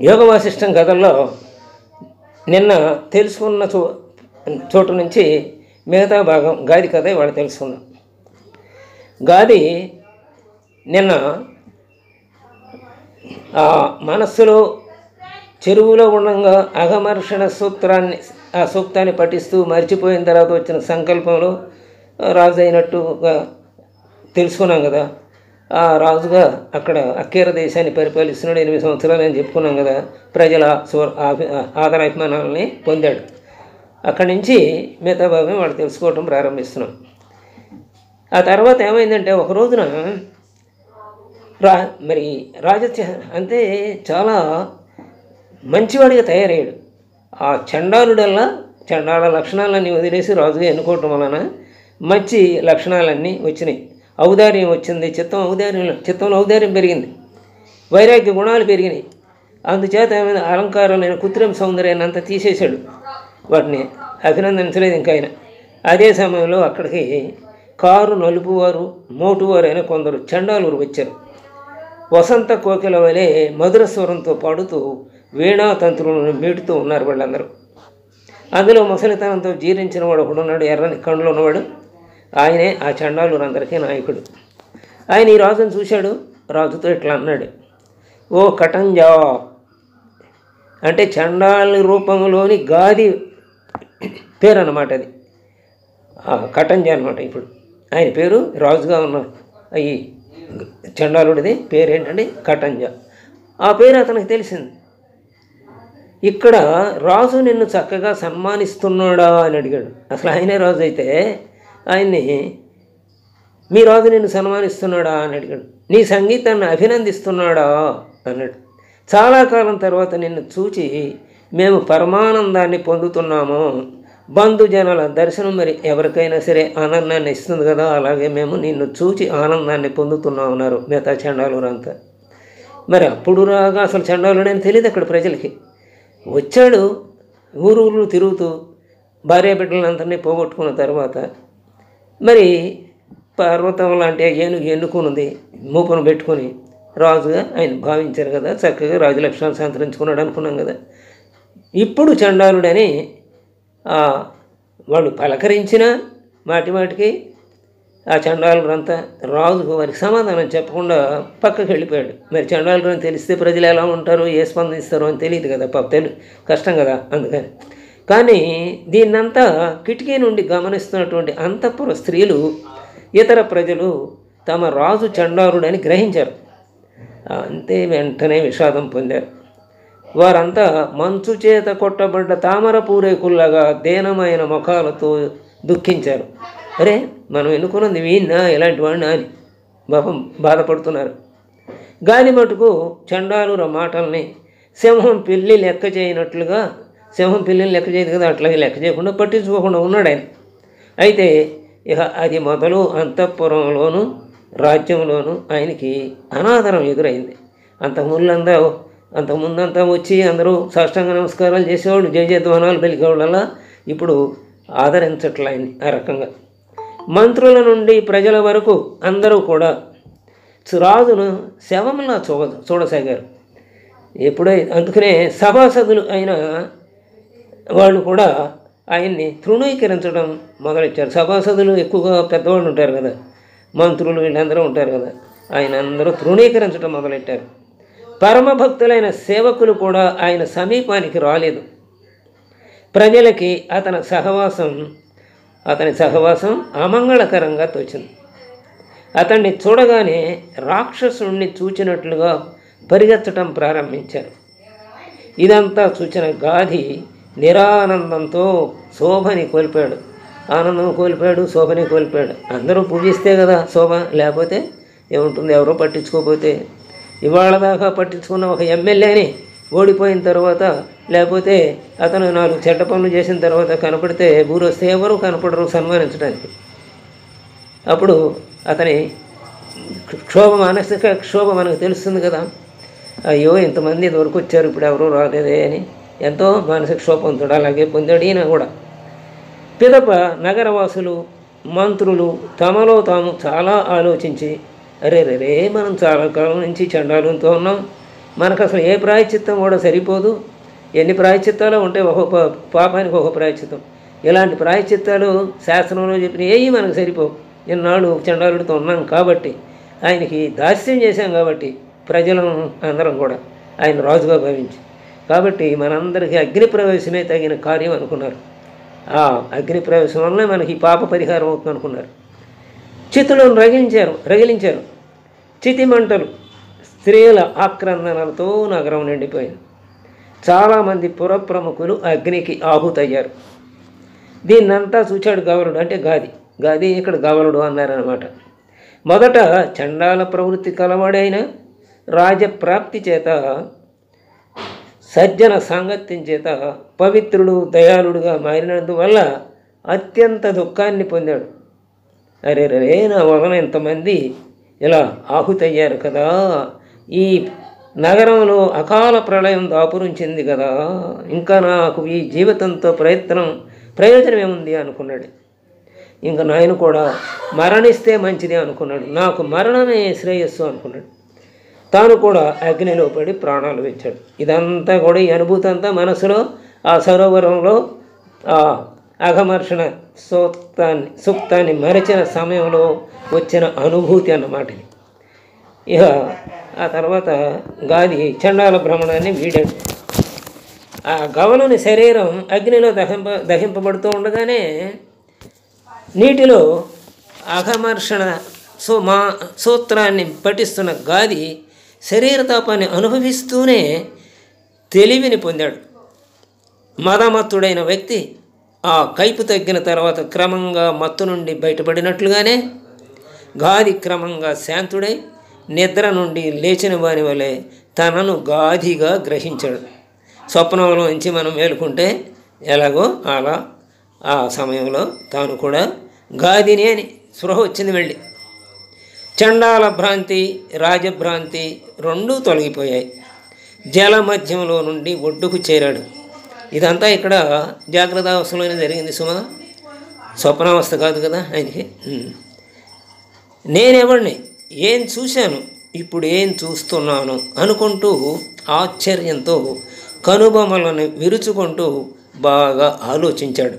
యోగ వాసిష్టం కథల్లో నిన్న తెలుసుకున్న చోటు నుంచి మిగతా భాగం గాది కథ ఇవాళ తెలుసుకున్నాం. గాది నిన్న ఆ మనస్సులో చెరువులో ఉండగా అఘమర్షణ సూక్తాన్ని పఠిస్తూ మర్చిపోయిన తర్వాత వచ్చిన సంకల్పంలో రాజు అయినట్టుగా తెలుసుకున్నాం కదా. ఆ రాజుగా అక్కడ అక్కేర దేశాన్ని పరిపాలిస్తున్నాడు. 8 సంవత్సరాలు అని చెప్పుకున్నాం కదా. ప్రజల ఆదరాభిమానాలని పొందాడు. అక్కడి నుంచి మిగతా భాగం వాళ్ళు తెలుసుకోవటం ప్రారంభిస్తున్నాం. ఆ తర్వాత ఏమైందంటే ఒక రోజున మరి అంటే చాలా మంచివాడిగా తయారయ్యాడు. ఆ చండాల లక్షణాలన్నీ వదిలేసి రాజుగా ఎన్నుకోవటం వలన మంచి లక్షణాలన్నీ వచ్చినాయి. ఔదార్యం వచ్చింది. చిత్తంలో ఔదార్యం పెరిగింది. వైరాగ్య గుణాలు పెరిగినాయి. అందుచేత ఏమైనా అలంకారాలైన కృత్రిమ సౌందర్యాన్ని అంతా తీసేశాడు. వాటిని అభినందించలేదు ఇంకా ఆయన. అదే సమయంలో అక్కడికి కారు నలుపువారు మోటువారు అయిన కొందరు చండాలురు వచ్చారు. వసంత కోకిల వలె మధుర స్వరంతో పాడుతూ వీణాతంత్రులను మీటుతూ ఉన్నారు వాళ్ళందరూ. అందులో ముసలితనంతో జీర్ణించిన వాడు ఒకడున్నాడు, ఎర్రని కళ్ళు ఉన్నవాడు. ఆయనే ఆ చండాలురందరికీ నాయకుడు. ఆయన ఈ రాజును చూశాడు. రాజుతో ఇట్లా అన్నాడు, ఓ కటంజా, అంటే చండాలి రూపంలోని గాది పేరు అన్నమాట. అది కటంజా అనమాట. ఇప్పుడు ఆయన పేరు రాజుగా ఉన్న ఈ చండాలుడిది పేరు ఏంటంటే కటంజా. ఆ పేరు అతనికి తెలిసింది. ఇక్కడ రాజు నిన్ను చక్కగా సన్మానిస్తున్నాడా అని అడిగాడు. అసలు ఆయనే రాజు అయితే ఆయన్ని మీ రాజు నిన్ను సన్మానిస్తున్నాడా అని అడిగాడు. నీ సంగీతాన్ని అభినందిస్తున్నాడా అన్నాడు. చాలా కాలం తర్వాత నిన్ను చూచి మేము పరమానందాన్ని పొందుతున్నాము. బంధుజనుల దర్శనం మరి ఎవరికైనా సరే ఆనందాన్ని ఇస్తుంది కదా, అలాగే మేము నిన్ను చూచి ఆనందాన్ని పొందుతున్నామన్నారు మిగతా చండాలురంతా. మరి అప్పుడు రాగా అసలు చండాలుడని తెలియదు అక్కడ ప్రజలకి. వచ్చాడు ఊరు తిరుగుతూ భార్య బిడ్డలందరినీ పోగొట్టుకున్న తర్వాత మరి పర్వతం లాంటి ఏనుగు ఎన్నుకున్నది మూపను పెట్టుకొని రాజుగా ఆయన భావించారు కదా. చక్కగా రాజు లక్షణాలు సంతరించుకున్నాడు అనుకున్నాం కదా. ఇప్పుడు చండాలుడని వాళ్ళు పలకరించిన మాటికి ఆ చండాలురంతా రాజుకు వారికి సమాధానం చెప్పకుండా పక్కకి వెళ్ళిపోయాడు. మరి చండాలురని తెలిస్తే ప్రజలు ఎలా ఉంటారో ఏ స్పందిస్తారో అని తెలియదు కదా, కష్టం కదా. అందుకని కానీ దీన్నంతా కిటికీ నుండి గమనిస్తున్నటువంటి అంతఃపుర స్త్రీలు ఇతర ప్రజలు తమ రాజు చండాలుడని గ్రహించారు. అంతే వెంటనే విషాదం పొందారు. వారంతా మంచు చేత కొట్టబడ్డ తామర పూరేకుల్లాగా దీనమైన ముఖాలతో దుఃఖించారు. అరే మనం ఎన్నుకున్నది వీణ్ణా ఇలాంటి వాడినా అని బాధపడుతున్నారు. గాలి మటుకు చండాలుర మాటల్ని సింహం పిల్లి లెక్క చేయనట్లుగా, సింహం పిల్లిని లెక్క చేయదు కదా, అట్లాగే లెక్క చేయకుండా పట్టించుకోకుండా ఉన్నాడు ఆయన. అయితే ఇక అది మొదలు అంతఃపురంలోనూ రాజ్యంలోనూ ఆయనకి అనాదరం ఎదురైంది. అంతకుముందంతా వచ్చి అందరూ సాష్టాంగ నమస్కారాలు చేసేవాళ్ళు, జయధ్వానాలు పలికేవాళ్ళ ఇప్పుడు ఆదరించట్లే ఆయన్ని ఆ రకంగా. మంత్రుల నుండి ప్రజల వరకు అందరూ కూడా రాజును శవంలా చూడసాగారు. అందుకనే సభాసదులు అయిన వాళ్ళు కూడా ఆయన్ని తృణీకరించడం మొదలెట్టారు. సభాసదులు ఎక్కువగా పెద్దవాళ్ళు ఉంటారు కదా, మంత్రులు వీళ్ళందరూ ఉంటారు కదా, ఆయన అందరూ తృణీకరించడం మొదలెట్టారు. పరమభక్తులైన సేవకులు కూడా ఆయన సమీపానికి రాలేదు. ప్రజలకి అతని సహవాసం అమంగళకరంగా తోచింది. అతన్ని చూడగానే రాక్షసుణ్ణి చూచినట్లుగా పరిగెత్తడం ప్రారంభించారు. ఇదంతా చూచిన గాది నిరానందంతో శోభని కోల్పోయాడు. ఆనందం కోల్పోయాడు, శోభని కోల్పోయాడు. అందరూ పూజిస్తే కదా శోభ, లేకపోతే ఏముంటుంది, ఎవరో పట్టించుకోకపోతే. ఇవాళ దాకా పట్టించుకున్న ఒక ఎమ్మెల్యేని ఓడిపోయిన తర్వాత, లేకపోతే అతను 4 చెడ్డ పనులు చేసిన తర్వాత కనపడితే ఊరొస్తే ఎవరు కనపడరు సన్మానించడానికి. అప్పుడు అతని మానసిక క్షోభ మనకు తెలుస్తుంది కదా. అయ్యో ఇంతమంది ఇదివరకు వచ్చారు, ఇప్పుడు ఎవరూ రాలేదే అని ఎంతో మానసిక క్షోభ పొందుతాడు. అలాగే పొందాడు ఈయన కూడా. పిదప నగరవాసులు మంత్రులు తమలో తాము చాలా ఆలోచించి, అరే మనం చాలా కాలం నుంచి చండాలంతో ఉన్నాం, మనకు అసలు ఏ ప్రాయశ్చిత్తం కూడా సరిపోదు. ఎన్ని ప్రాయశ్చిత్తాలు ఉంటే ఒక్కొక్క పాపానికి ఒక ప్రాయశ్చిత్తం. ఇలాంటి ప్రాయశ్చిత్తాలు శాస్త్రంలో చెప్పిన ఏవి మనకు సరిపోవు. ఇన్నాళ్ళు చండాలుడితో ఉన్నాం కాబట్టి, ఆయనకి దాస్యం చేశాం కాబట్టి, ప్రజలను అందరం కూడా ఆయన రాజుగా భావించి, కాబట్టి మనందరికీ అగ్ని ప్రవేశమే తగిన కార్యం అనుకున్నారు. ఆ అగ్ని ప్రవేశం వల్లనే మనకి పాప పరిహారం అవుతుంది అనుకున్నారు. చితులను రగిలించారు. చితి మంటలు, స్త్రీల ఆక్రందనలతో నగరం నిండిపోయింది. చాలామంది పురప్రముఖులు అగ్నికి ఆహుతయ్యారు. దీన్నంతా చూచాడు గవలుడు, అంటే గాది ఇక్కడ గవలుడు అన్నారనమాట. మొదట చండాల ప్రవృత్తి కలవాడైన రాజప్రాప్తి చేత, సజ్జన సాంగత్యం చేత పవిత్రుడు దయాళుడుగా మారినందువల్ల అత్యంత దుఃఖాన్ని పొందాడు. అరే నా వలన ఎంతమంది ఇలా ఆహుతయ్యారు కదా, ఈ నగరంలో అకాల ప్రళయం దాపురించింది కదా, ఇంకా నాకు ఈ జీవితంతో ప్రయోజనం ఏముంది అనుకున్నాడు. ఇంకా నాయన కూడా మరణిస్తే మంచిది అనుకున్నాడు. నాకు మరణమే శ్రేయస్సు అనుకున్నాడు. తాను కూడా అగ్నిలో పడి ప్రాణాలు విడిచాడు. ఇదంతా కూడా ఈ అనుభూతి అంతా మనసులో ఆ సరోవరంలో ఆ అఘమర్షణ సూక్తాన్ని మరచిన సమయంలో వచ్చిన అనుభూతి అన్నమాట. ఇక ఆ తర్వాత గాది చండాల భ్రమణాన్ని వీడాడు. ఆ గవలుని శరీరం అగ్నిలో దహింపబడుతూ ఉండగానే నీటిలో అఘమర్షణ సూత్రాన్ని పఠిస్తున్న గాది శరీర తాపాన్ని అనుభవిస్తూనే తెలివిని పొందాడు. మదమత్తుడైన వ్యక్తి ఆ కైపు తగ్గిన తర్వాత క్రమంగా మత్తు నుండి బయటపడినట్లుగానే గాది క్రమంగా శాంతుడై నిద్ర నుండి లేచిన వాని వలె తనను గాదిగా గ్రహించాడు. స్వప్నంలో నుంచి మనం మేలుకుంటే ఎలాగో అలా ఆ సమయంలో తాను కూడా గాదిని అని స్పృహ వచ్చింది. వెళ్ళి చండాల భ్రాంతి, రాజభ్రాంతి రెండూ తొలగిపోయాయి. జల మధ్యంలో నుండి ఒడ్డుకు చేరాడు. ఇదంతా ఇక్కడ జాగ్రత్త అవస్థలోనే జరిగింది సుమా, స్వప్నావస్థ కాదు కదా ఆయనకి. నేనెవడిని, ఏం చూశాను, ఇప్పుడు ఏం చూస్తున్నాను అనుకుంటూ ఆశ్చర్యంతో కనుబొమ్మలను విరుచుకుంటూ బాగా ఆలోచించాడు.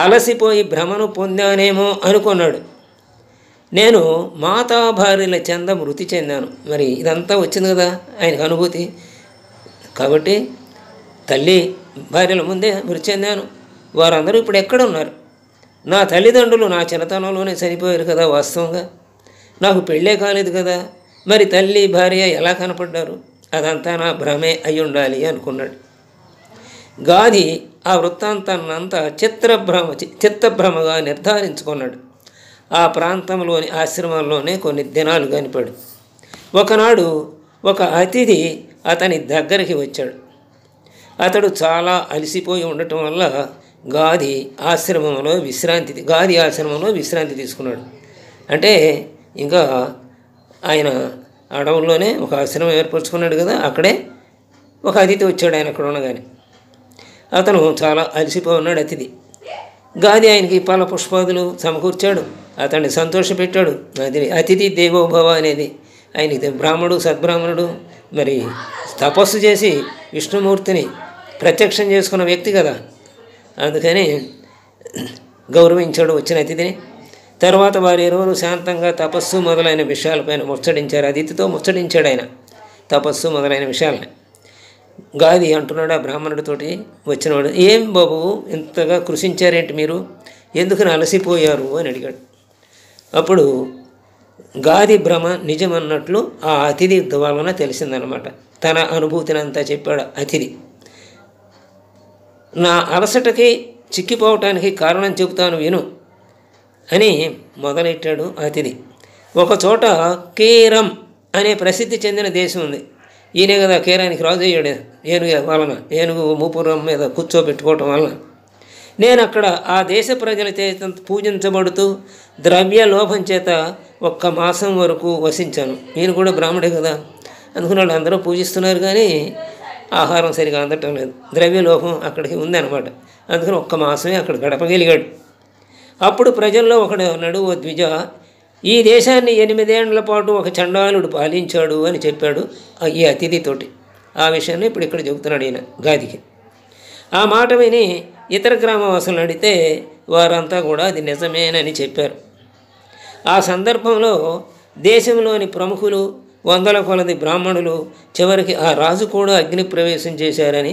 అలసిపోయి భ్రమను పొందానేమో అనుకున్నాడు. నేను మాతా భార్యల చెంద మృతి చెందాను. మరి ఇదంతా వచ్చింది కదా ఆయనకు అనుభూతి. కాబట్టి తల్లి భార్యల ముందే మృతి చెందాను. వారందరూ ఇప్పుడు ఎక్కడ ఉన్నారు? నా తల్లిదండ్రులు నా చిన్నతనంలోనే చనిపోయారు కదా. వాస్తవంగా నాకు పెళ్ళే కాలేదు కదా. మరి తల్లి భార్య ఎలా కనపడ్డారు? అదంతా నా భ్రమే అయి ఉండాలి అనుకున్నాడు. గాది ఆ వృత్తాంతాన్నంతా చిత్తభ్రమగా నిర్ధారించుకున్నాడు. ఆ ప్రాంతంలోని ఆశ్రమంలోనే కొన్ని దినాలు గడిపాడు. ఒకనాడు ఒక అతిథి అతని దగ్గరికి వచ్చాడు. అతడు చాలా అలసిపోయి ఉండటం వల్ల గాది ఆశ్రమంలో విశ్రాంతి తీసుకున్నాడు. అంటే ఇంకా ఆయన అడవుల్లోనే ఒక ఆశ్రమం ఏర్పరచుకున్నాడు కదా, అక్కడే ఒక అతిథి వచ్చాడు. ఆయన అక్కడ ఉండగానే అతను చాలా అలసిపోయి ఉన్నాడు అతిథి. గాది ఆయనకి పాల పుష్పాదులు సమకూర్చాడు, అతన్ని సంతోషపెట్టాడు. అతిథి దేవోభవ అనేది ఆయనకి బ్రాహ్మణుడు, సద్బ్రాహ్మణుడు, మరి తపస్సు చేసి విష్ణుమూర్తిని ప్రత్యక్షం చేసుకున్న వ్యక్తి కదా, అందుకని గౌరవించాడు వచ్చిన అతిథిని. తర్వాత వారి ఇరువురు శాంతంగా తపస్సు మొదలైన విషయాలపైన ముచ్చటించారు. అతిథితో ముచ్చటించాడు ఆయన తపస్సు మొదలైన విషయాలని. గాది అంటున్నాడు ఆ బ్రాహ్మణుడితోటి వచ్చినవాడు, ఏం బాబు ఇంతగా కృషించారేంటి మీరు, ఎందుకు అలసిపోయారు అని అడిగాడు. అప్పుడు గాది భ్రమ నిజమన్నట్లు ఆ అతిథి వలన తెలిసిందనమాట. తన అనుభూతిని అంతా చెప్పాడు అతిథి. నా అలసటకి చిక్కిపోవటానికి కారణం చెబుతాను విను అని మొదలెట్టాడు అతిథి. ఒకచోట కేరం అనే ప్రసిద్ధి చెందిన దేశం ఉంది. ఈయనే కదా కేరానికి రాజు అయ్యాడు ఏనుగు మూపురం మీద కూర్చోబెట్టుకోవటం వలన. నేను అక్కడ ఆ దేశ ప్రజల చేత పూజించబడుతూ ద్రవ్య లోభం చేత 1 మాసం వరకు వసించాను. నేను కూడా బ్రాహ్మడే కదా అనుకున్నాడు. అందరూ పూజిస్తున్నారు కానీ ఆహారం సరిగా అందటం లేదు. ద్రవ్య లోభం అక్కడికి ఉందన్నమాట. అందుకని 1 మాసమే అక్కడ గడపగలిగాడు. అప్పుడు ప్రజల్లో ఒకడు అన్నాడు, ఓ ద్విజ, ఈ దేశాన్ని 8 ఏళ్ల పాటు ఒక చండాలుడు పాలించాడు అని చెప్పాడు ఈ అతిథితోటి. ఆ విషయాన్ని ఇప్పుడు ఇక్కడ చెబుతున్నాడు ఈయన గాదికి. ఆ మాట విని ఇతర గ్రామవాసులను అడిగితే వారంతా కూడా అది నిజమేనని చెప్పారు. ఆ సందర్భంలో దేశంలోని ప్రముఖులు, 100 కొలది బ్రాహ్మణులు, చివరికి ఆ రాజు కూడా అగ్ని ప్రవేశం చేశారని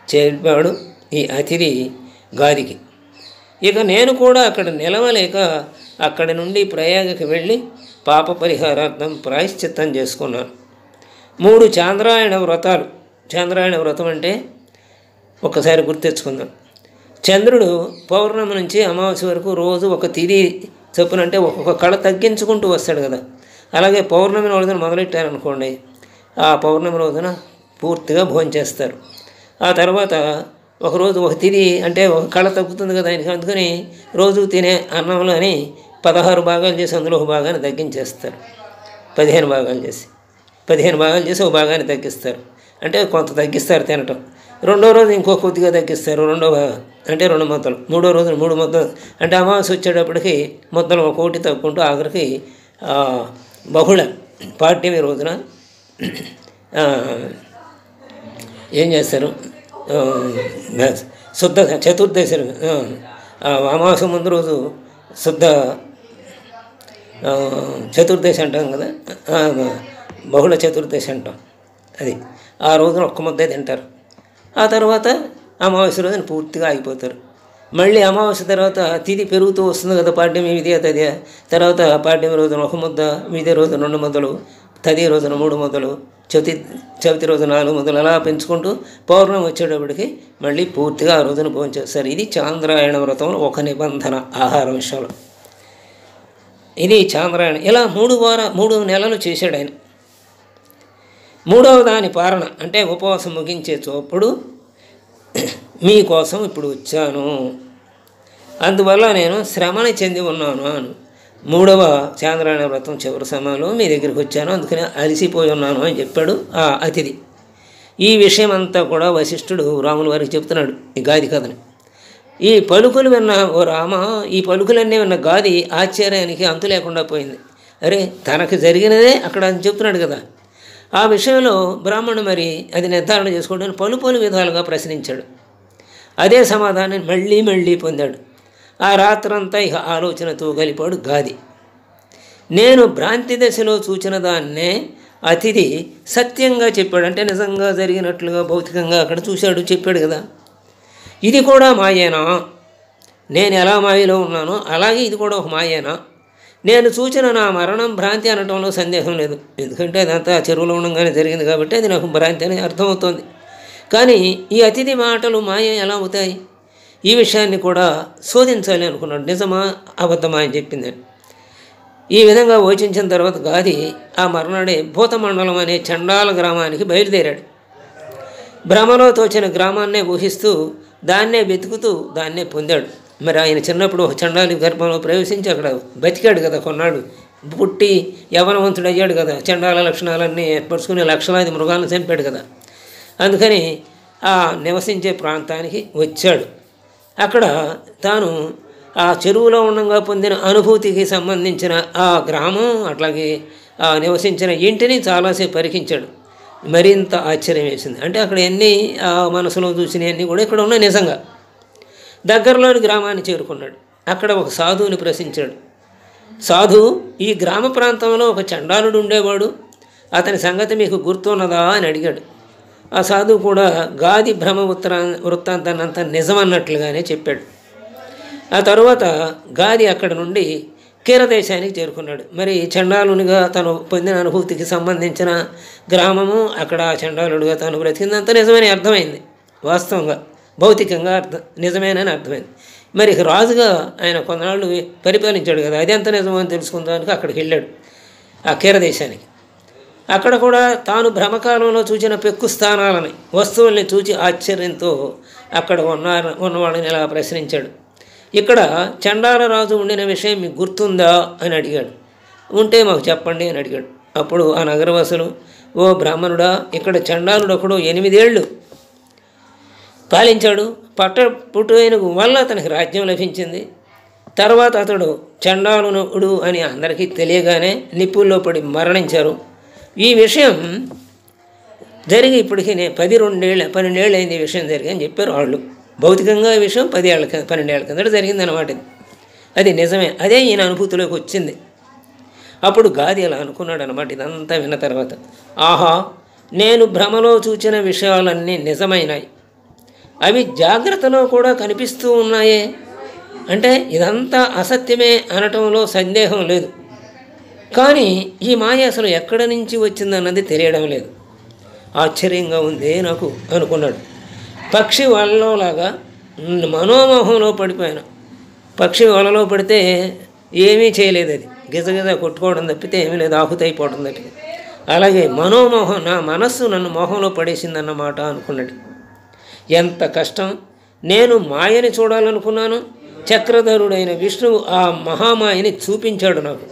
చెప్పాడు ఈ అతిథి గాదికి. ఇక నేను కూడా అక్కడ నిలవలేక అక్కడి నుండి ప్రయాగకి వెళ్ళి పాప పరిహారార్థం ప్రాయశ్చిత్తం చేసుకున్నాను. 3 చాంద్రాయణ వ్రతాలు. చాంద్రాయణ వ్రతం అంటే ఒకసారి గుర్తెచ్చుకుందాం. చంద్రుడు పౌర్ణమి నుంచి అమావాస్య వరకు రోజు ఒక తిథి చొప్పున, అంటే ఒక్కొక్క కళ తగ్గించుకుంటూ వస్తాడు కదా. అలాగే పౌర్ణమి రోజున మొదలెట్టారనుకోండి, ఆ పౌర్ణమి రోజున పూర్తిగా భోజనం చేస్తారు. ఆ తర్వాత ఒకరోజు ఒక తిథి అంటే ఒక కళ తగ్గుతుంది కదా ఆయనకి, అందుకని రోజు తినే అన్నంలోని 16 భాగాలు చేసి అందులో ఒక భాగాన్ని తగ్గించేస్తారు. 15 భాగాలు చేసి ఒక భాగాన్ని తగ్గిస్తారు. అంటే కొంత తగ్గిస్తారు తినటం. రెండో రోజు ఇంకో కొద్దిగా తగ్గిస్తారు, రెండో భాగం అంటే 2 ముద్దలు. మూడో రోజున 3 ముద్దలు. అంటే అమావాస్య వచ్చేటప్పటికి ముద్దలు ఒక్కొక్కటి తగ్గుకుంటూ ఆఖరికి బహుళ పాడ్యమి రోజున ఏం చేస్తారు, శుద్ధ చతుర్దశి, అమావాస్య ముందు రోజు శుద్ధ చతుర్దశి అంటాం కదా, బహుళ చతుర్దశి అంటాం. అది ఆ రోజున ఒక్క ముద్దే తింటారు. ఆ తర్వాత అమావాస్య రోజున పూర్తిగా ఆగిపోతారు. మళ్ళీ అమావాస్య తర్వాత తిథి పెరుగుతూ వస్తుంది కదా, పాడ్యమి విధియ తదియ. తర్వాత పాడ్యమి రోజున 1 ముద్ద, విధియ రోజున 2 ముద్దలు, తదియ రోజున 3 ముద్దలు, చవితి రోజున 4 ముద్దలు, అలా పెంచుకుంటూ పౌర్ణమి వచ్చేటప్పటికి మళ్ళీ పూర్తిగా ఆ రోజున భోజనం చేస్తారు. ఇది చాంద్రాయణ వ్రతంలో ఒక నిబంధన ఆహార విషయంలో. ఇది చాంద్రాయణ. ఇలా 3 నెలలు చేశాడు ఆయన. 3వ దాని పారణ అంటే ఉపవాసం ముగించే చూపుడు మీకోసం ఇప్పుడు వచ్చాను, అందువల్ల నేను శ్రమని చెంది ఉన్నాను అని. 3వ చాంద్రాయణ వ్రతం చివరి సమయంలో మీ దగ్గరికి వచ్చాను, అందుకని అలసిపోయి ఉన్నాను అని చెప్పాడు ఆ అతిథి. ఈ విషయం అంతా కూడా వశిష్ఠుడు రాముల వారికి చెప్తున్నాడు ఈ గాది కథని. ఈ పలుకులు విన్న ఓ రామ, ఈ పలుకులన్నీ విన్న గాది ఆశ్చర్యానికి అంతు లేకుండా పోయింది. అరే, తనకు జరిగినదే అక్కడ అని చెప్తున్నాడు కదా. ఆ విషయంలో బ్రాహ్మణుడు మరి అది నిర్ధారణ చేసుకోవడానికి పలు విధాలుగా ప్రశ్నించాడు. అదే సమాధానం మళ్ళీ పొందాడు. ఆ రాత్రంతా ఇక ఆలోచనతో గలిపాడు గాది. నేను భ్రాంతి దశలో చూచిన దాన్నే అతిథి సత్యంగా చెప్పాడు. అంటే నిజంగా జరిగినట్లుగా భౌతికంగా అక్కడ చూశాడు, చెప్పాడు కదా. ఇది కూడా మాయేనా? నేను ఎలా మాయలో ఉన్నానో అలాగే ఇది కూడా ఒక మాయేనా? నేను చూచిన నా మరణం భ్రాంతి అనటంలో సందేహం లేదు, ఎందుకంటే అదంతా చెరువులో ఉండగానే జరిగింది కాబట్టి అది నాకు భ్రాంతి అని అర్థమవుతోంది. కానీ ఈ అతిథి మాటలు మాయ ఎలా అవుతాయి? ఈ విషయాన్ని కూడా శోధించాలి అనుకున్నాడు. నిజమా అబద్ధమా అని చెప్పింది. ఈ విధంగా యోచించిన తర్వాత గాది ఆ మర్నాడే భూతమండలం అనే చండాల గ్రామానికి బయలుదేరాడు. భ్రమలో తోచిన గ్రామాన్నే ఊహిస్తూ దాన్నే వెతుకుతూ దాన్నే పొందాడు. మరి ఆయన చిన్నప్పుడు ఒక చండాలి గర్భంలో ప్రవేశించి అక్కడ బతికాడు కదా కొన్నాడు, పుట్టి యవనవంతుడు అయ్యాడు కదా, చండాల లక్షణాలన్నీ ఏర్పరుచుకుని లక్షలాది మృగాలను చంపాడు కదా. అందుకని ఆ నివసించే ప్రాంతానికి వచ్చాడు. అక్కడ తాను ఆ చెరువులో ఉండగా పొందిన అనుభూతికి సంబంధించిన ఆ గ్రామం అట్లాగే ఆ నివసించిన ఇంటిని చాలాసేపు పరికించాడు. మరింత ఆశ్చర్యం వేసింది. అంటే అక్కడ ఎన్ని ఆ మనసులో చూసినవన్నీ కూడా ఇక్కడ ఉన్నాయి నిజంగా. దగ్గరలోని గ్రామాన్ని చేరుకున్నాడు. అక్కడ ఒక సాధువుని ప్రశ్నించాడు. సాధు, ఈ గ్రామ ప్రాంతంలో ఒక చండాలుడు ఉండేవాడు, అతని సంగతి మీకు గుర్తున్నదా అని అడిగాడు. ఆ సాధువు కూడా గాది భ్రమ వృత్తాంతాన్ని అంతా నిజమన్నట్లుగానే చెప్పాడు. ఆ తరువాత గాది అక్కడ నుండి కీరదేశానికి చేరుకున్నాడు. మరి చండాలునిగా తను పొందిన అనుభూతికి సంబంధించిన గ్రామము, అక్కడ చండాలుడిగా తను బ్రతికిందంతా నిజమని అర్థమైంది. వాస్తవంగా భౌతికంగా నిజమేనని అర్థమైంది. మరి రాజుగా ఆయన కొన్నాళ్ళు పరిపాలించాడు కదా, అది ఎంత నిజమో అని తెలుసుకుందానికి అక్కడికి వెళ్ళాడు, ఆ కీరదేశానికి. అక్కడ కూడా తాను భ్రమకాలంలో చూసిన పెక్కు స్థానాలని, వస్తువుల్ని చూచి ఆశ్చర్యంతో అక్కడ ఉన్నవాళ్ళని ఇలా ప్రశ్నించాడు. ఇక్కడ చండాల రాజు ఉండిన విషయం మీకు గుర్తుందా అని అడిగాడు. ఉంటే మాకు చెప్పండి అని అడిగాడు. అప్పుడు ఆ నగరవాసులు, ఓ బ్రాహ్మణుడా, ఇక్కడ చండాలుడు ఒకడు 8 ఏళ్ళు పాలించాడు. పుట్టువేనుగు వల్ల అతనికి రాజ్యం లభించింది. తర్వాత అతడు చండాలునుడు అని అందరికీ తెలియగానే నిప్పుల్లో పడి మరణించారు. ఈ విషయం జరిగి ఇప్పటికీ 12 అయింది ఈ విషయం జరిగి అని చెప్పారు వాళ్ళు. భౌతికంగా ఈ విషయం 12 ఏళ్ళ కిందట జరిగిందన్నమాట. అది నిజమే. అదే ఈయన అనుభూతిలోకి వచ్చింది. అప్పుడు గాది అలా అనుకున్నాడు అనమాట. ఇదంతా విన్న తర్వాత, ఆహా, నేను భ్రమలో చూచిన విషయాలన్నీ నిజమైనాయి, అవి జాగ్రత్తలో కూడా కనిపిస్తూ ఉన్నాయే. అంటే ఇదంతా అసత్యమే అనటంలో సందేహం లేదు. కానీ ఈ మాయ అసలు ఎక్కడి నుంచి వచ్చిందన్నది తెలియడం లేదు. ఆశ్చర్యంగా ఉంది నాకు అనుకున్నాడు. పక్షి వలలోలాగా మనోమోహంలో పడిపోయాను. పక్షి వలలో పడితే ఏమీ చేయలేదు, అది గిజగిజ కొట్టుకోవడం తప్పితే ఏమీ లేదు, ఆహుతైపోవడం తప్పితే. అలాగే మనోమోహం, నా మనస్సు నన్ను మోహంలో పడేసిందన్నమాట అనుకున్నాడు. ఎంత కష్టం! నేను మాయని చూడాలనుకున్నాను, చక్రధరుడైన విష్ణువు ఆ మహామాయని చూపించాడు నాకు.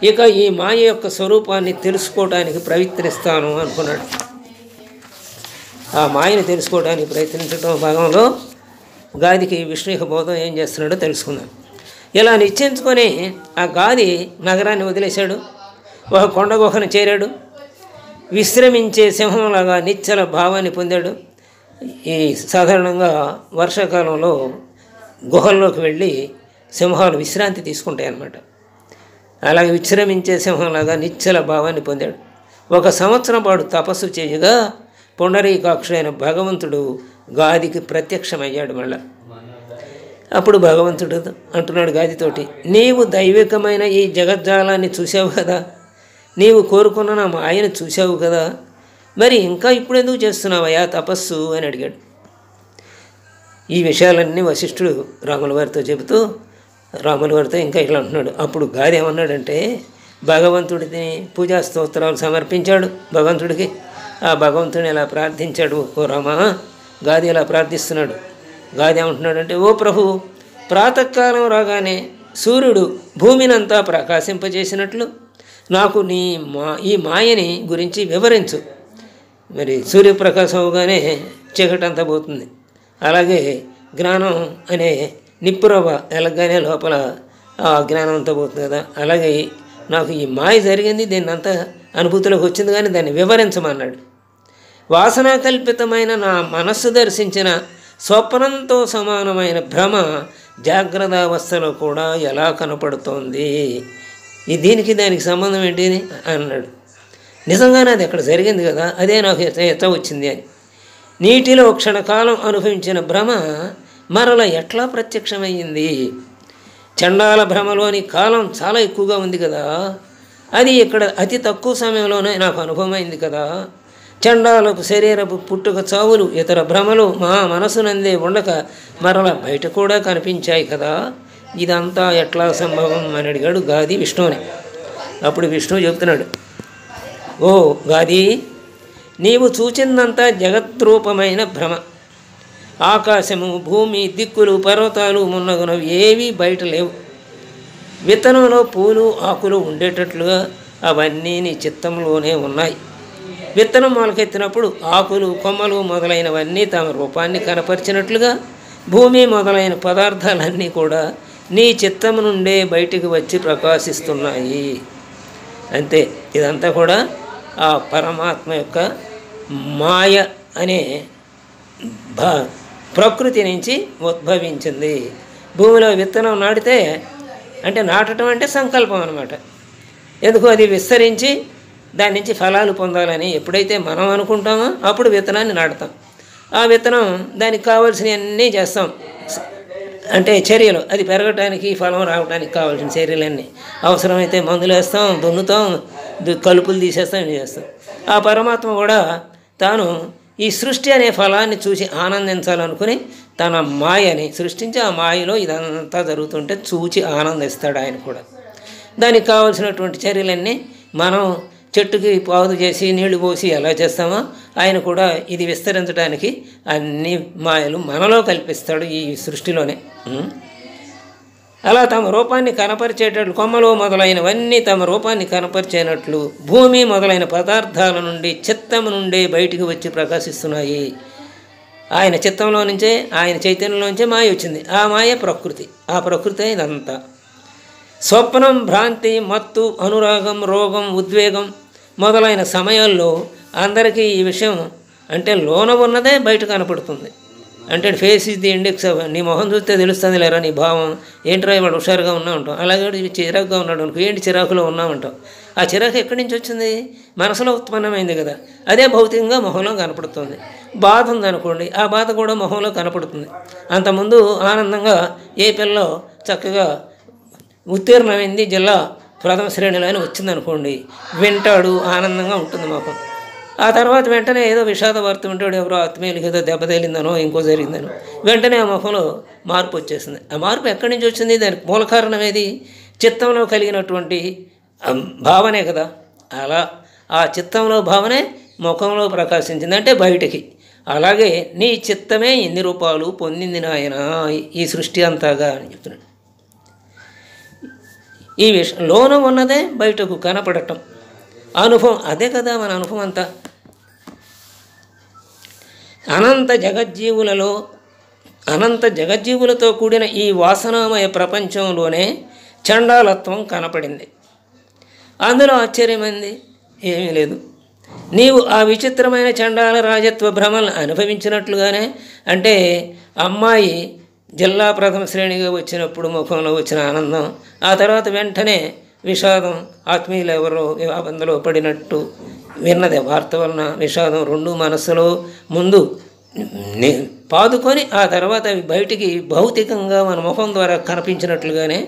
ఇక ఈ మాయ యొక్క స్వరూపాన్ని తెలుసుకోవడానికి ప్రయత్నిస్తాను అనుకున్నాడు. ఆ మాయని తెలుసుకోవడానికి ప్రయత్నించడం భాగంలో గాదికి విష్ణు యొక్క బోధం ఏం చేస్తున్నాడో తెలుసుకుందాం. ఇలా నిశ్చయించుకొని ఆ గాది నగరాన్ని వదిలేశాడు, ఒక కొండ గుహను చేరాడు, విశ్రమించే సింహంలాగా నిశ్చల భావాన్ని పొందాడు. ఈ సాధారణంగా వర్షాకాలంలో గుహల్లోకి వెళ్ళి సింహాలు విశ్రాంతి తీసుకుంటాయి అన్నమాట. అలాగే విశ్రమించే సింహంలాగా నిశ్చల భావాన్ని పొందాడు. 1 సంవత్సరం పాటు తపస్సు చేయగా పుండరీకాక్షుడైన భగవంతుడు గాదికి ప్రత్యక్షమయ్యాడు. మళ్ళా అప్పుడు భగవంతుడు అంటున్నాడు గాదితోటి, నీవు దైవికమైన ఈ జగజ్జాలాన్ని చూసావు కదా, నీవు కోరుకున్న నా మాయను చూసావు కదా, మరి ఇంకా ఇప్పుడు ఎందుకు చేస్తున్నావయ్యా తపస్సు అని అడిగాడు. ఈ విషయాలన్నీ వశిష్ఠుడు రాముల వారితో చెబుతూ రాముల వారితో ఇంకా ఇట్లా అంటున్నాడు. అప్పుడు గాది ఏమన్నాడంటే, భగవంతుడిని పూజా స్తోత్రాలు సమర్పించాడు భగవంతుడికి. ఆ భగవంతుడిని ఎలా ప్రార్థించాడు, ఓ రామ, గాది ఎలా ప్రార్థిస్తున్నాడు. గాది ఏమంటున్నాడంటే, ఓ ప్రభు, ప్రాతకాలం రాగానే సూర్యుడు భూమినంతా ప్రకాశింపజేసినట్లు నాకు ఈ మాయని గురించి వివరించు. మరి సూర్యప్రకాశం అవగానే చీకటంతా పోతుంది. అలాగే జ్ఞానం అనే నిప్పురవ ఎలగానే లోపల ఆ జ్ఞానం అంతా పోతుంది కదా. అలాగే నాకు ఈ మాయ జరిగింది, దీన్ని అంతా అనుభూతిలోకి వచ్చింది, కానీ దాన్ని వివరించమన్నాడు. వాసనా కల్పితమైన నా మనస్సు దర్శించిన స్వప్నంతో సమానమైన భ్రమ జాగ్రత్తావస్థలో కూడా ఎలా కనపడుతోంది, దీనికి దానికి సంబంధం ఏంటి అని అన్నాడు. నిజంగానే అది అక్కడ జరిగింది కదా, అదే నాకు ఎట్ట వచ్చింది అని. నీటిలో క్షణకాలం అనుభవించిన భ్రమ మరల ఎట్లా ప్రత్యక్షమయ్యింది. చండాల భ్రమలోని కాలం చాలా ఎక్కువగా ఉంది కదా, అది ఇక్కడ అతి తక్కువ సమయంలోనే నాకు అనుభవమైంది కదా. చండాలకు శరీరపు పుట్టుక చావులు ఇతర భ్రమలు మా మనసునందే ఉండక మరల బయట కూడా కనిపించాయి కదా, ఇదంతా ఎట్లా సంభవం అని అడిగాడు గాది విష్ణువుని. అప్పుడు విష్ణువు చెబుతున్నాడు, ఓ గాది, నీవు చూచిందంతా జగద్రూపమైన భ్రమ. ఆకాశము, భూమి, దిక్కులు, పర్వతాలు మున్నగునవి ఏవీ బయట లేవు. విత్తనంలో పూలు ఆకులు ఉండేటట్లుగా అవన్నీ నీ చిత్తంలోనే ఉన్నాయి. విత్తనం మొలకెత్తినప్పుడు ఆకులు, కొమ్మలు మొదలైనవన్నీ తమ రూపాన్ని కనపరిచినట్లుగా భూమి మొదలైన పదార్థాలన్నీ కూడా నీ చిత్తము నుండే బయటికి వచ్చి ప్రకాశిస్తున్నాయి. అంతే, ఇదంతా కూడా ఆ పరమాత్మ యొక్క మాయ అనే ప్రకృతి నుంచి ఉద్భవించింది. భూమిలో విత్తనం నాటితే, అంటే నాటడం అంటే సంకల్పం అన్నమాట. ఎందుకు, అది విస్తరించి దాని నుంచి ఫలాలు పొందాలని ఎప్పుడైతే మనం అనుకుంటామో అప్పుడు విత్తనాన్ని నాటుతాం. ఆ విత్తనం దానికి కావాల్సినవన్నీ చేస్తాం, అంటే చర్యలు, అది పెరగటానికి ఫలం రావడానికి కావాల్సిన చర్యలన్నీ. అవసరమైతే మందులు వేస్తాం, దున్నుతాం, కలుపులు తీసేస్తాం, ఇవి చేస్తాం. ఆ పరమాత్మ కూడా తాను ఈ సృష్టి అనే ఫలాన్ని చూసి ఆనందించాలనుకుని తన మాయని సృష్టించి ఆ మాయలో ఇదంతా జరుగుతుంటే చూచి ఆనందిస్తాడు ఆయన కూడా. దానికి కావాల్సినటువంటి చర్యలన్నీ మనం చెట్టుకి పాదు చేసి నీళ్లు పోసి ఎలా చేస్తామో ఆయన కూడా ఇది విస్తరించడానికి అన్ని మాయలు మనలో కల్పిస్తాడు ఈ సృష్టిలోనే. అలా తమ రూపాన్ని కనపరిచేటట్లు కొమ్మలు మొదలైనవన్నీ తమ రూపాన్ని కనపరిచేనట్లు భూమి మొదలైన పదార్థాల నుండి చిత్తము నుండి బయటికి వచ్చి ప్రకాశిస్తున్నాయి. ఆయన చిత్తంలో నుంచే, ఆయన చైతన్యంలో నుంచే మాయ వచ్చింది. ఆ మాయ ప్రకృతి, ఆ ప్రకృతి ఇదంతా. స్వప్నం, భ్రాంతి, మత్తు, అనురాగం, రోగం, ఉద్వేగం మొదలైన సమయాల్లో అందరికీ ఈ విషయం అంటే లోన ఉన్నదే బయట కనపడుతుంది. అంటే face is the index of, నీ మొహం చూస్తే తెలుస్తుంది లేరా నీ భావం, ఏంట్రా ఇవాడు హుషారుగా ఉన్నా ఉంటాం, అలాగే చిరాకుగా ఉన్నాడు అనుకో, ఏంటి చిరాకులో ఉన్నామంటాం. ఆ చిరాకు ఎక్కడి నుంచి వచ్చింది? మనసులో ఉత్పన్నమైంది కదా, అదే భౌతికంగా మొహంలో కనపడుతుంది. బాధ ఉందనుకోండి, ఆ బాధ కూడా మొహంలో కనపడుతుంది. అంతకుముందు ఆనందంగా ఏ పిల్లో చక్కగా ఉత్తీర్ణమైంది, జిల్లా ప్రథమ శ్రేణిలో అని వచ్చిందనుకోండి, వింటాడు, ఆనందంగా ఉంటుంది మొహం. ఆ తర్వాత వెంటనే ఏదో విషాద వార్త వింటాడు, ఎవరో ఆత్మీయులకి ఏదో దెబ్బ తగిలిందనో ఇంకో జరిగిందనో, వెంటనే ఆ ముఖంలో మార్పు వచ్చేస్తుంది. ఆ మార్పు ఎక్కడి నుంచి వచ్చింది? దానికి మూల కారణం ఏది? చిత్తంలో కలిగినటువంటి భావనే కదా. అలా ఆ చిత్తంలో భావనే ముఖంలో ప్రకాశించింది, అంటే బయటికి. అలాగే నీ చిత్తమే ఇన్ని రూపాలు పొందింది నాయన ఈ సృష్టి అంతాగా అని చెప్తున్నాడు. ఈ విషయం లోన ఉన్నదే బయటకు కనపడటం, అనుభవం అదే కదా మన అనుభవం అంతా. అనంత జగజ్జీవులతో కూడిన ఈ వాసనామయ ప్రపంచంలోనే చండాలత్వం కనపడింది. అందులో ఆశ్చర్యమైంది ఏమీ లేదు. నీవు ఆ విచిత్రమైన చండాల రాజత్వ భ్రమలను అనుభవించినట్లుగానే, అంటే అమ్మాయి జిల్లా ప్రథమ శ్రేణిగా వచ్చినప్పుడు ముఖంలో వచ్చిన ఆనందం, ఆ తర్వాత వెంటనే విషాదం, ఆత్మీయులు ఎవరో వివాబంధంలో పడినట్టు విన్నది వార్త వలన విషాదం, రెండు మనస్సులో ముందు పాదుకొని ఆ తర్వాత అవి బయటికి భౌతికంగా మన ముఖం ద్వారా కనిపించినట్లుగానే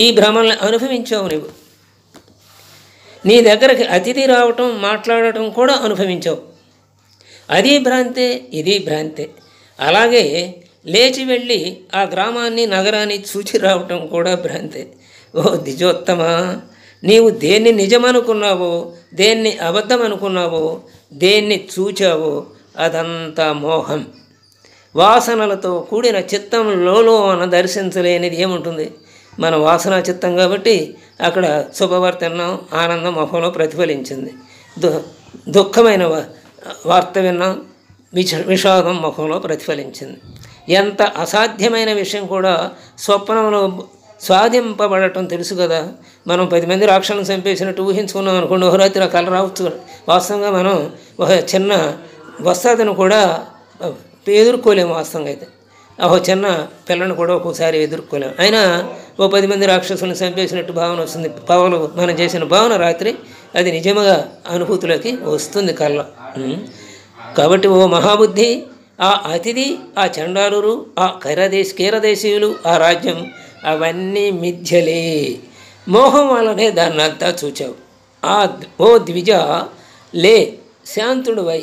ఈ భ్రమల్ని అనుభవించావు నువ్వు. నీ దగ్గరికి అతిథి రావటం, మాట్లాడటం కూడా అనుభవించావు. అది భ్రాంతే, ఇది భ్రాంతే. అలాగే లేచి వెళ్ళి ఆ గ్రామాన్ని, నగరాన్ని చూచి రావటం కూడా భ్రాంతే. ఓ ద్విజోత్తమా, నీవు దేన్ని నిజమనుకున్నావో, దేన్ని అబద్ధం అనుకున్నావో, దేన్ని చూచావో అదంతా మోహం. వాసనలతో కూడిన చిత్తంలో దర్శించలేనిది ఏముంటుంది? మన వాసన చిత్తం కాబట్టి అక్కడ శుభవార్త విన్నాం, ఆనందం ముఖంలో ప్రతిఫలించింది. దుఃఖమైన వార్త విన్నాం, విషాదం ముఖంలో ప్రతిఫలించింది. ఎంత అసాధ్యమైన విషయం కూడా స్వప్నంలో స్వాధింపబడటం తెలుసు కదా. మనం 10 మంది రాక్షసులను చంపేసినట్టు ఊహించుకున్నాం అనుకోండి, ఒక రాత్రి ఆ కళ రావచ్చు. వాస్తవంగా మనం ఒక చిన్న వస్తాదను కూడా ఎదుర్కోలేము. వాస్తవంగా అయితే ఒక చిన్న పిల్లని కూడా ఒక్కోసారి ఎదుర్కోలేము. అయినా ఓ 10 మంది రాక్షసులను చంపేసినట్టు భావన వస్తుంది. పవలు మనం చేసిన భావన రాత్రి అది నిజముగా అనుభూతిలోకి వస్తుంది కళ్ళ. కాబట్టి ఓ మహాబుద్ధి, ఆ అతిథి, ఆ చండాలురు, ఆ కీరదేశీయులు, ఆ రాజ్యం అవన్నీ మిథ్యలే. మోహం వల్లనే దాన్ని అంతా చూచావు. ఓ ద్విజ, లే, శాంతుడువై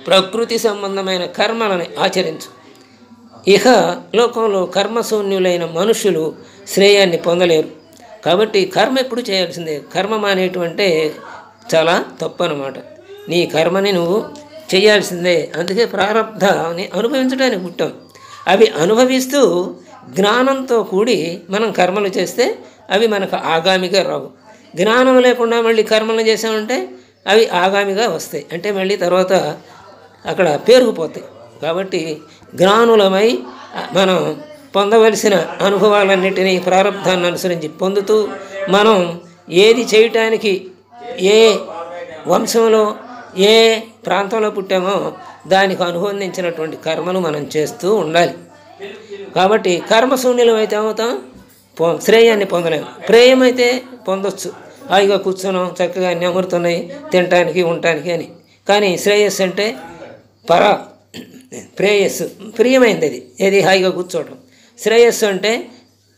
ప్రకృతి సంబంధమైన కర్మలను ఆచరించు. ఇహ లోకంలో కర్మశూన్యులైన మనుషులు శ్రేయాన్ని పొందలేరు. కాబట్టి కర్మ ఎప్పుడు చేయాల్సిందే. కర్మ మానేటువంటి చాలా తప్పు అన్నమాట. నీ కర్మని నువ్వు చేయాల్సిందే. అందుకే ప్రారబ్ధాన్ని అనుభవించడానికి పుట్టాం. అవి అనుభవిస్తూ జ్ఞానంతో కూడి మనం కర్మలు చేస్తే అవి మనకు ఆగామిగా రావు. జ్ఞానం లేకుండా మళ్ళీ కర్మలు చేసామంటే అవి ఆగామిగా వస్తాయి, అంటే మళ్ళీ తర్వాత అక్కడ పేరుకుపోతాయి. కాబట్టి జ్ఞానులమై మనం పొందవలసిన అనుభవాలన్నిటినీ ప్రారబ్ధాన్ని అనుసరించి పొందుతూ మనం ఏది చేయటానికి, ఏ వంశంలో ఏ ప్రాంతంలో పుట్టామో దానికి అనుబంధించినటువంటి కర్మలు మనం చేస్తూ ఉండాలి. కాబట్టి కర్మశూన్యులం అయితే ఏమవుతాం? శ్రేయాన్ని పొందలేము. ప్రేయమైతే పొందొచ్చు, హాయిగా కూర్చున్నాం, చక్కగా అన్నీ అమరుతున్నాయి తినటానికి ఉండటానికి అని. కానీ శ్రేయస్సు అంటే ప్రేయస్సు, ప్రియమైంది అది, ఏది హాయిగా కూర్చోవటం. శ్రేయస్సు అంటే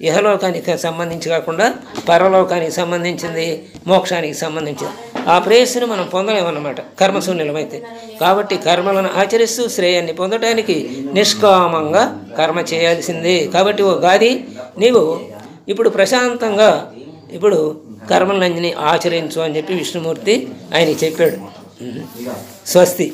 ఇహలోకానికి సంబంధించి కాకుండా పరలోకానికి సంబంధించింది, మోక్షానికి సంబంధించింది. ఆ ప్రేయస్సును మనం పొందలేమన్నమాట కర్మశూన్యులమైతే. కాబట్టి కర్మలను ఆచరిస్తూ శ్రేయాన్ని పొందడానికి నిష్కామంగా కర్మ చేయాల్సిందే. కాబట్టి ఓ గాది, నీవు ఇప్పుడు ప్రశాంతంగా ఇప్పుడు కర్మలన్నీ ఆచరించు అని చెప్పి విష్ణుమూర్తి ఆయనకి చెప్పాడు. స్వస్తి.